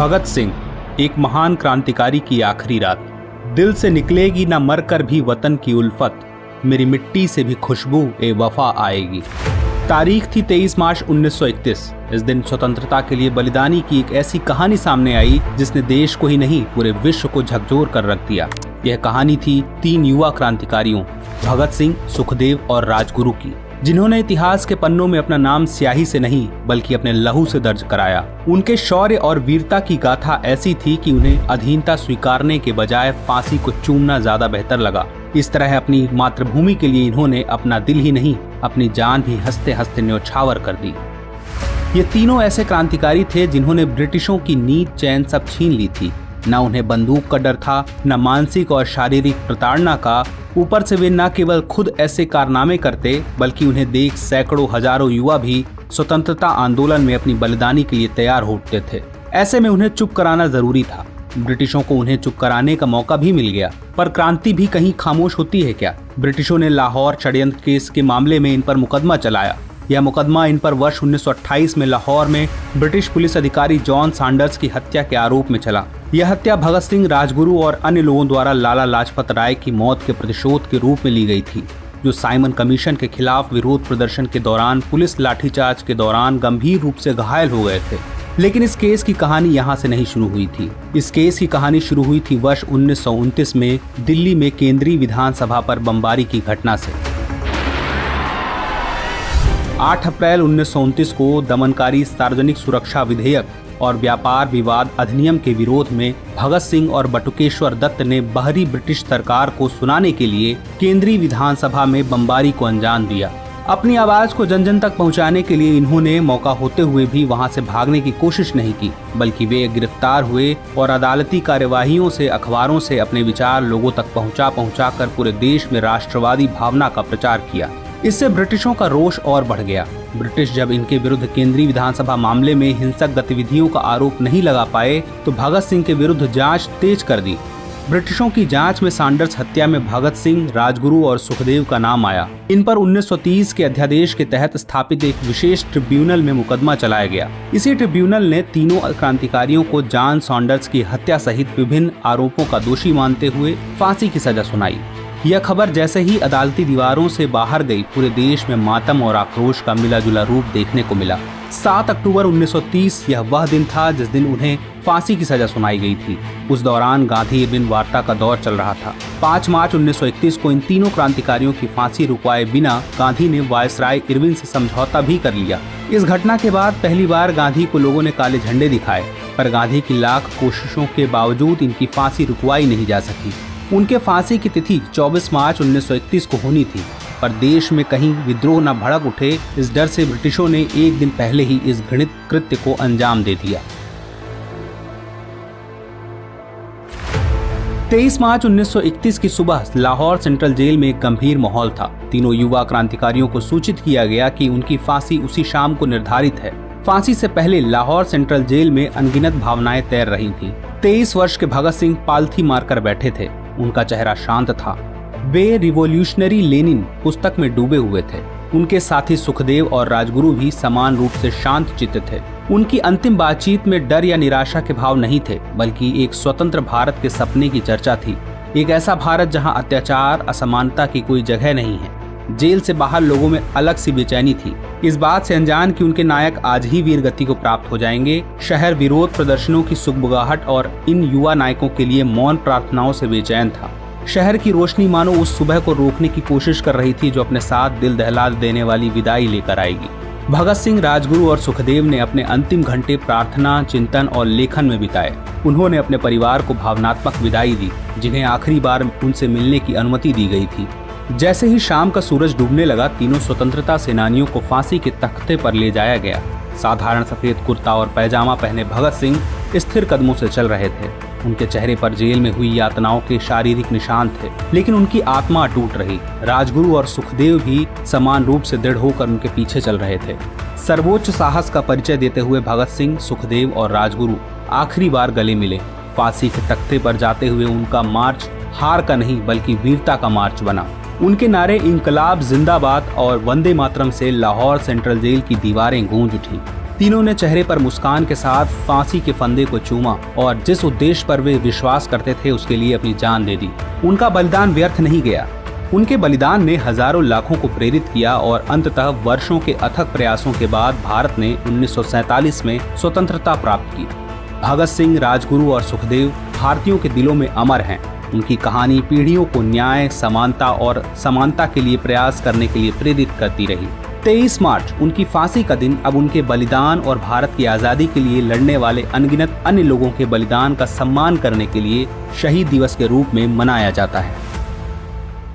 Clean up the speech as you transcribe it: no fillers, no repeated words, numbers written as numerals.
भगत सिंह, एक महान क्रांतिकारी की आखिरी रात। दिल से निकलेगी न मरकर भी वतन की उल्फत, मेरी मिट्टी से भी खुशबू ए वफा आएगी। तारीख थी 23 मार्च 1931। इस दिन स्वतंत्रता के लिए बलिदानी की एक ऐसी कहानी सामने आई जिसने देश को ही नहीं पूरे विश्व को झकझोर कर रख दिया। यह कहानी थी 3 युवा क्रांतिकारियों, भगत सिंह, सुखदेव और राजगुरु की, जिन्होंने इतिहास के पन्नों में अपना नाम स्याही से नहीं बल्कि अपने लहू से दर्ज कराया। उनके शौर्य और वीरता की गाथा ऐसी थी कि उन्हें अधीनता स्वीकारने के बजाय फांसी को चूमना ज्यादा बेहतर लगा। इस तरह अपनी मातृभूमि के लिए इन्होंने अपना दिल ही नहीं, अपनी जान भी हंसते हंसते न्यौछावर कर दी। ये तीनों ऐसे क्रांतिकारी थे जिन्होंने ब्रिटिशों की नींद चैन सब छीन ली थी। न उन्हें बंदूक का डर था, न मानसिक और शारीरिक प्रताड़ना का। ऊपर से वे न केवल खुद ऐसे कारनामे करते बल्कि उन्हें देख सैकड़ों हजारों युवा भी स्वतंत्रता आंदोलन में अपनी बलिदानी के लिए तैयार हो उठते थे। ऐसे में उन्हें चुप कराना जरूरी था। ब्रिटिशों को उन्हें चुप कराने का मौका भी मिल गया, पर क्रांति भी कहीं खामोश होती है क्या? ब्रिटिशों ने लाहौर षड्यंत्र केस के मामले में इन पर मुकदमा चलाया। यह मुकदमा इन पर वर्ष 1928 में लाहौर में ब्रिटिश पुलिस अधिकारी जॉन सैंडर्स की हत्या के आरोप में चला। यह हत्या भगत सिंह, राजगुरु और अन्य लोगों द्वारा लाला लाजपत राय की मौत के प्रतिशोध के रूप में ली गई थी, जो साइमन कमीशन के खिलाफ विरोध प्रदर्शन के दौरान पुलिस लाठीचार्ज के दौरान गंभीर रूप से घायल हो गए थे। लेकिन इस केस की कहानी यहाँ से नहीं शुरू हुई थी। इस केस की कहानी शुरू हुई थी वर्ष 1929 में दिल्ली में केंद्रीय विधानसभा पर बमबारी की घटना से। 8 अप्रैल 1929 को दमनकारी सार्वजनिक सुरक्षा विधेयक और व्यापार विवाद अधिनियम के विरोध में भगत सिंह और बटुकेश्वर दत्त ने बाहरी ब्रिटिश सरकार को सुनाने के लिए केंद्रीय विधानसभा में बमबारी को अंजाम दिया। अपनी आवाज को जन जन तक पहुंचाने के लिए इन्होंने मौका होते हुए भी वहां से भागने की कोशिश नहीं की, बल्कि वे गिरफ्तार हुए और अदालती कार्यवाहियों से, अखबारों से अपने विचार लोगों तक पहुंचा कर पूरे देश में राष्ट्रवादी भावना का प्रचार किया। इससे ब्रिटिशों का रोष और बढ़ गया। ब्रिटिश जब इनके विरुद्ध केंद्रीय विधानसभा मामले में हिंसक गतिविधियों का आरोप नहीं लगा पाए तो भगत सिंह के विरुद्ध जांच तेज कर दी। ब्रिटिशों की जांच में सैंडर्स हत्या में भगत सिंह, राजगुरु और सुखदेव का नाम आया। इन पर 1930 के अध्यादेश के तहत स्थापित एक विशेष ट्रिब्यूनल में मुकदमा चलाया गया। इसी ट्रिब्यूनल ने तीनों क्रांतिकारियों को जॉन सैंडर्स की हत्या सहित विभिन्न आरोपों का दोषी मानते हुए फांसी की सजा सुनाई। यह खबर जैसे ही अदालती दीवारों से बाहर गई, पूरे देश में मातम और आक्रोश का मिला जुला रूप देखने को मिला। 7 अक्टूबर 1930 यह वह दिन था जिस दिन उन्हें फांसी की सजा सुनाई गई थी। उस दौरान गांधी इरविन वार्ता का दौर चल रहा था। 5 मार्च 1931 को इन तीनों क्रांतिकारियों की फांसी रुकवाए बिना गांधी ने वायसराय इरविन से समझौता भी कर लिया। इस घटना के बाद पहली बार गांधी को लोगों ने काले झंडे दिखाए, पर गांधी की लाख कोशिशों के बावजूद इनकी फांसी रुकवाई नहीं जा सकी। उनके फांसी की तिथि 24 मार्च 1931 को होनी थी, पर देश में कहीं विद्रोह न भड़क उठे, इस डर से ब्रिटिशों ने एक दिन पहले ही इस घृणित कृत्य को अंजाम दे दिया। 23 मार्च 1931 की सुबह लाहौर सेंट्रल जेल में एक गंभीर माहौल था। तीनों युवा क्रांतिकारियों को सूचित किया गया कि उनकी फांसी उसी शाम को निर्धारित है। फांसी से पहले लाहौर सेंट्रल जेल में अनगिनत भावनाएं तैर रही थीं। 23 वर्ष के भगत सिंह पालथी मारकर बैठे थे। उनका चेहरा शांत था। वे रिवॉल्यूशनरी लेनिन पुस्तक में डूबे हुए थे। उनके साथी सुखदेव और राजगुरु भी समान रूप से शांत चित्त थे। उनकी अंतिम बातचीत में डर या निराशा के भाव नहीं थे, बल्कि एक स्वतंत्र भारत के सपने की चर्चा थी। एक ऐसा भारत जहां अत्याचार, असमानता की कोई जगह नहीं है। जेल से बाहर लोगों में अलग सी बेचैनी थी, इस बात से अनजान कि उनके नायक आज ही वीर गति को प्राप्त हो जाएंगे। शहर विरोध प्रदर्शनों की सुगबुगाहट और इन युवा नायकों के लिए मौन प्रार्थनाओं से बेचैन था। शहर की रोशनी मानो उस सुबह को रोकने की कोशिश कर रही थी जो अपने साथ दिल दहला देने वाली विदाई लेकर आएगी। भगत सिंह, राजगुरु और सुखदेव ने अपने अंतिम घंटे प्रार्थना, चिंतन और लेखन में बिताए। उन्होंने अपने परिवार को भावनात्मक विदाई दी, जिन्हें आखिरी बार उनसे मिलने की अनुमति दी गई थी। जैसे ही शाम का सूरज डूबने लगा, तीनों स्वतंत्रता सेनानियों को फांसी के तख्ते पर ले जाया गया। साधारण सफेद कुर्ता और पैजामा पहने भगत सिंह स्थिर कदमों से चल रहे थे। उनके चेहरे पर जेल में हुई यातनाओं के शारीरिक निशान थे, लेकिन उनकी आत्मा अटूट रही। राजगुरु और सुखदेव भी समान रूप से दृढ़ होकर उनके पीछे चल रहे थे। सर्वोच्च साहस का परिचय देते हुए भगत सिंह, सुखदेव और राजगुरु आखिरी बार गले मिले। फांसी के तख्ते पर जाते हुए उनका मार्च हार का नहीं बल्कि वीरता का मार्च बना। उनके नारे इंकलाब जिंदाबाद और वंदे मातरम से लाहौर सेंट्रल जेल की दीवारें गूंज उठी। तीनों ने चेहरे पर मुस्कान के साथ फांसी के फंदे को चूमा और जिस उद्देश्य पर वे विश्वास करते थे उसके लिए अपनी जान दे दी। उनका बलिदान व्यर्थ नहीं गया। उनके बलिदान ने हजारों लाखों को प्रेरित किया और अंततः वर्षों के अथक प्रयासों के बाद भारत ने 1947 में स्वतंत्रता प्राप्त की। भगत सिंह, राजगुरु और सुखदेव भारतीयों के दिलों में अमर हैं। उनकी कहानी पीढ़ियों को न्याय, समानता और समानता के लिए प्रयास करने के लिए प्रेरित करती रही। 23 मार्च उनकी फांसी का दिन अब उनके बलिदान और भारत की आज़ादी के लिए लड़ने वाले अनगिनत अन्य लोगों के बलिदान का सम्मान करने के लिए शहीद दिवस के रूप में मनाया जाता है।